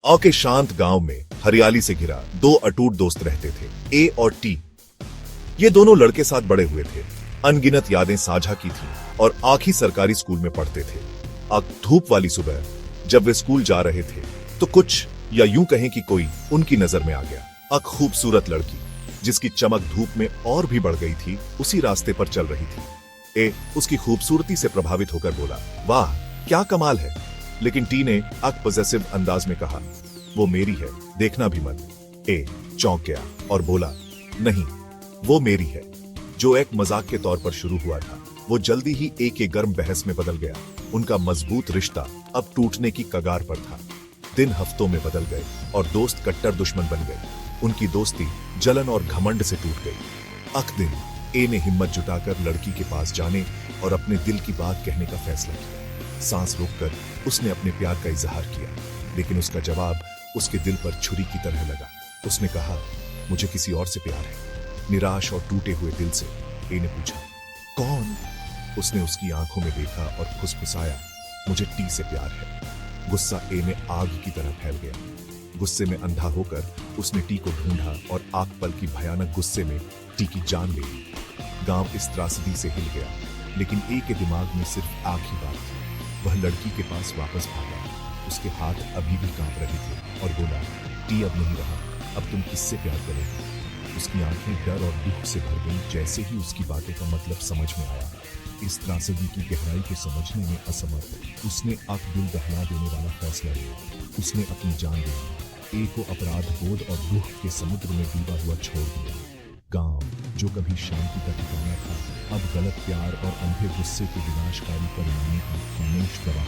औ के शांत गांव में हरियाली से घिरा दो अटूट दोस्त रहते थे, ए और टी। ये दोनों लड़के साथ बड़े हुए थे, अनगिनत यादें साझा की थी और आखिरी सरकारी स्कूल में पढ़ते थे। धूप वाली सुबह जब वे स्कूल जा रहे थे तो कुछ या यूं कहें कि कोई उनकी नजर में आ गया। खूबसूरत लड़की जिसकी चमक धूप में और भी बढ़ गई थी, उसी रास्ते पर चल रही थी। ए उसकी खूबसूरती से प्रभावित होकर बोला, वाह क्या कमाल है। लेकिन टी ने पॉजेसिव अंदाज में कहा, वो मेरी है, देखना भी मत। ए चौंक गया और बोला, नहीं वो मेरी है। जो एक मजाक के तौर पर शुरू हुआ था वो जल्दी ही ए के गर्म बहस में बदल गया। उनका मजबूत रिश्ता अब टूटने की कगार पर था। दिन हफ्तों में बदल गए और दोस्त कट्टर दुश्मन बन गए। उनकी दोस्ती जलन और घमंड से टूट गई। दिन ए ने हिम्मत जुटाकर लड़की के पास जाने और अपने दिल की बात कहने का फैसला किया। सांस रोककर उसने अपने प्यार का इजहार किया, लेकिन उसका जवाब उसके दिल पर छुरी की तरह लगा। उसने कहा, मुझे किसी और से प्यार है। निराश और टूटे हुए दिल से ए ने पूछा, कौन? उसने उसकी आंखों में देखा और फुसफुसाया, मुझे टी से प्यार है। गुस्सा ए में आग की तरह फैल गया। गुस्से में अंधा होकर उसने टी को ढूंढा और आग पल की भयानक गुस्से में टी की जान ले ली। गांव इस त्रासदी से हिल गया, लेकिन ए के दिमाग में सिर्फ आग ही बात थी। वह लड़की के पास वापस भागा। उसके हाथ अभी भी कांप रहे थे और बोला, टी अब नहीं रहा, अब तुम किससे प्यार करोगे? उसकी आंखें डर और दुख से भर गईं जैसे ही उसकी बातों का मतलब समझ में आया। इस त्रासदी की गहराई को समझने में असमर्थ उसने दिल दहला देने वाला फैसला लिया। उसने अपनी जान दे दी। ए को अपराध बोध और दुख के समुद्र में डूबा हुआ छोड़ दिया। गांव जो कभी शांति का ठिकाना था, अब गलत प्यार और अंधे गुस्से के विनाशकारी परिणामों का खामोश गवाह।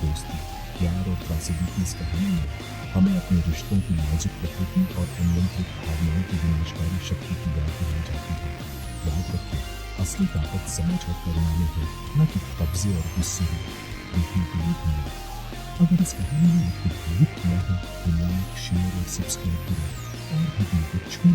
दोस्ती, प्यार और त्रासदी की इस कहानी में हमें अपने रिश्तों की नाजुक प्रकृति और अनियंत्रित भावनाओं की विनाशकारी शक्ति की याद दिलाई जाती है। याद रखें, असली ताकत समझ और करुणा में है, न कि कब्जे और गुस्से में। देखने के लिए धन्यवाद। अगर इस कहानी ने आपको प्रेरित किया है तो लाइक, शेयर और सब्सक्राइब करें और भी दिल को छू